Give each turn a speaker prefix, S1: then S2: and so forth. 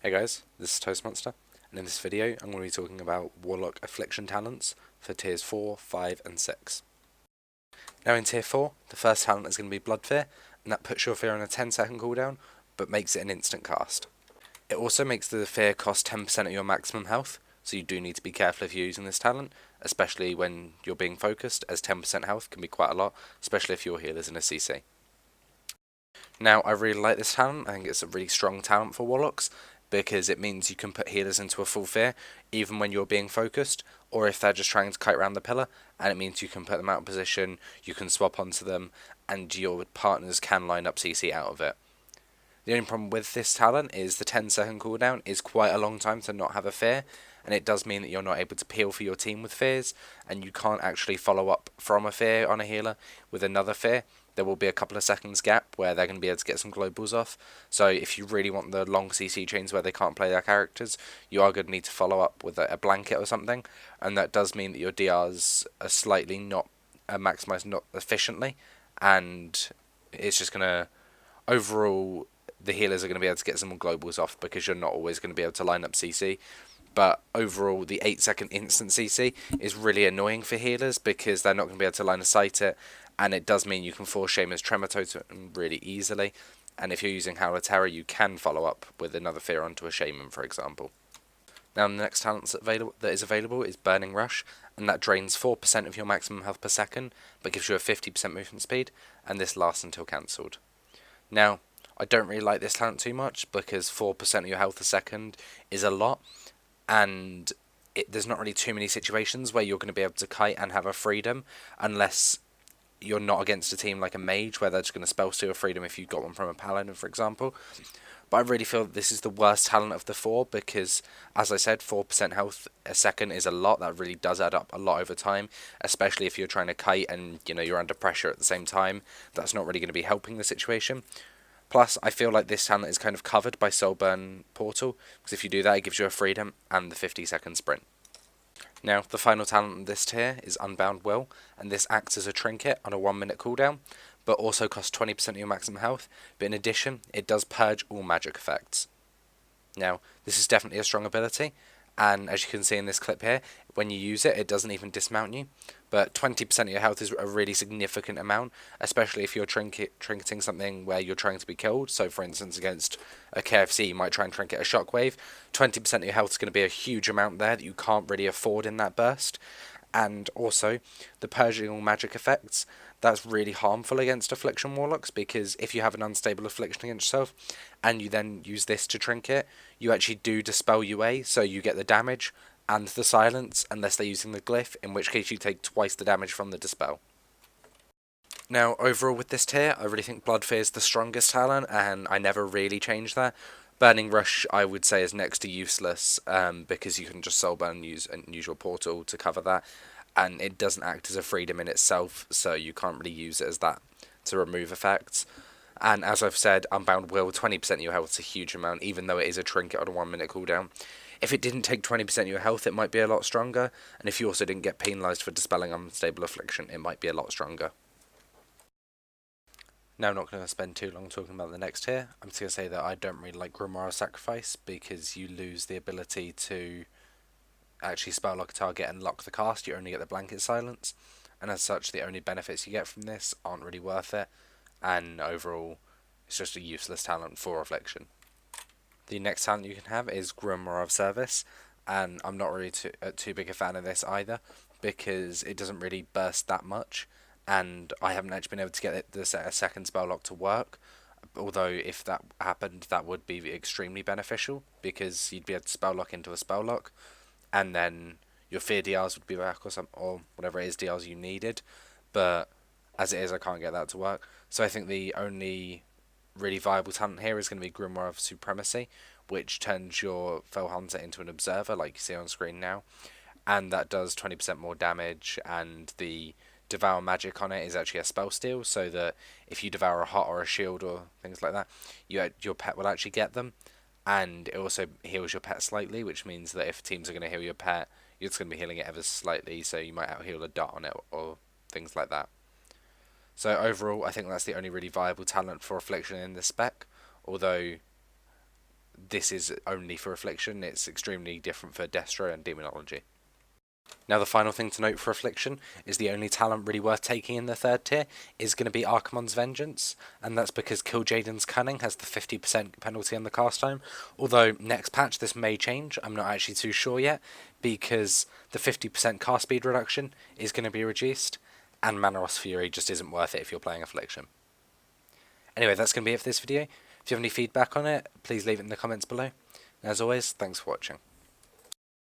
S1: Hey guys, this is Toastmonster, and in this video I'm going to be talking about Warlock Affliction talents for tiers 4, 5 and 6. Now in tier 4, the first talent is going to be Blood Fear, and that puts your fear on a 10-second cooldown, but makes it an instant cast. It also makes the fear cost 10% of your maximum health, so you do need to be careful if you're using this talent, especially when you're being focused, as 10% health can be quite a lot, especially if your healer's in a CC. Now, I really like this talent. I think it's a really strong talent for Warlocks because it means you can put healers into a full fear even when you're being focused, or if they're just trying to kite around the pillar, and it means you can put them out of position, you can swap onto them, and your partners can line up CC out of it. The only problem with this talent is the 10-second cooldown is quite a long time to not have a fear, and it does mean that you're not able to peel for your team with fears, and you can't actually follow up from a fear on a healer with another fear. There will be a couple of seconds gap where they're going to be able to get some globals off. So if you really want the long CC chains where they can't play their characters, you are going to need to follow up with a blanket or something, and that does mean that your DRs are slightly not maximised not efficiently, and it's just going to overall the healers are going to be able to get some globals off because you're not always going to be able to line up CC. But overall, the 8-second instant CC is really annoying for healers because they're not going to be able to line of sight it, and it does mean you can force Shaman's Tremor Totem really easily. And if you're using Howler Terror, you can follow up with another fear onto a Shaman, for example. Now, the next talent that is available is Burning Rush, and that drains 4% of your maximum health per second, but gives you a 50% movement speed, and this lasts until cancelled. Now, I don't really like this talent too much because 4% of your health a second is a lot, and there's not really too many situations where you're going to be able to kite and have a freedom unless you're not against a team like a mage where they're just going to spell steal a freedom if you got one from a paladin, for example. But I really feel that this is the worst talent of the four because, as I said, 4% health a second is a lot. That really does add up a lot over time, especially if you're trying to kite and you're under pressure at the same time. That's not really going to be helping the situation. Plus, I feel like this talent is kind of covered by Soulburn Portal, because if you do that, it gives you a freedom and the 50-second sprint. Now, the final talent in this tier is Unbound Will, and this acts as a trinket on a 1-minute cooldown, but also costs 20% of your maximum health, but in addition, it does purge all magic effects. Now, this is definitely a strong ability, and as you can see in this clip here, when you use it, it doesn't even dismount you, but 20% of your health is a really significant amount, especially if you're trinketing something where you're trying to be killed. So for instance, against a KFC, you might try and trinket a shockwave. 20% of your health is going to be a huge amount there that you can't really afford in that burst. And also, the purging all magic effects, that's really harmful against Affliction Warlocks, because if you have an unstable affliction against yourself, and you then use this to trinket, you actually do dispel UA, so you get the damage and the silence, unless they're using the glyph, in which case you take twice the damage from the dispel. Now, overall with this tier, I really think Blood Fear is the strongest talent, and I never really changed that. Burning Rush, I would say, is next to useless, because you can just soul burn and use your portal to cover that, and it doesn't act as a freedom in itself, so you can't really use it as that to remove effects. And as I've said, Unbound Will, 20% of your health is a huge amount, even though it is a trinket on a 1-minute cooldown. If it didn't take 20% of your health, it might be a lot stronger, and if you also didn't get penalised for dispelling unstable affliction, it might be a lot stronger. Now, I'm not going to spend too long talking about the next tier. I'm just going to say that I don't really like Grimoire of Sacrifice because you lose the ability to actually spell lock a target and lock the cast. You only get the blanket silence, and as such, the only benefits you get from this aren't really worth it, and overall, it's just a useless talent for Affliction. The next talent you can have is Grimoire of Service, and I'm not really too big a fan of this either because it doesn't really burst that much, and I haven't actually been able to get the second spell lock to work. Although if that happened, that would be extremely beneficial because you'd be able to spell lock into a spell lock, and then your fear DRs would be back or whatever it is DRs you needed. But as it is, I can't get that to work. So I think the only really viable talent here is going to be Grimoire of Supremacy, which turns your Fell Hunter into an observer, like you see on screen now, and that does 20% more damage, and the Devour magic on it is actually a spell steal, so that if you devour a hot or a shield or things like that, your pet will actually get them, and it also heals your pet slightly, which means that if teams are going to heal your pet, you're just going to be healing it ever slightly, so you might out heal a dot on it or things like that. So overall, I think that's the only really viable talent for Affliction in this spec, although this is only for Affliction. It's extremely different for Destro and Demonology. Now the final thing to note for Affliction is the only talent really worth taking in the third tier is going to be Archimonde's Vengeance, and that's because Killjaden's Cunning has the 50% penalty on the cast time, although next patch this may change. I'm not actually too sure yet, because the 50% cast speed reduction is going to be reduced, and Manaros Fury just isn't worth it if you're playing Affliction. Anyway, that's going to be it for this video. If you have any feedback on it, please leave it in the comments below. And as always, thanks for watching.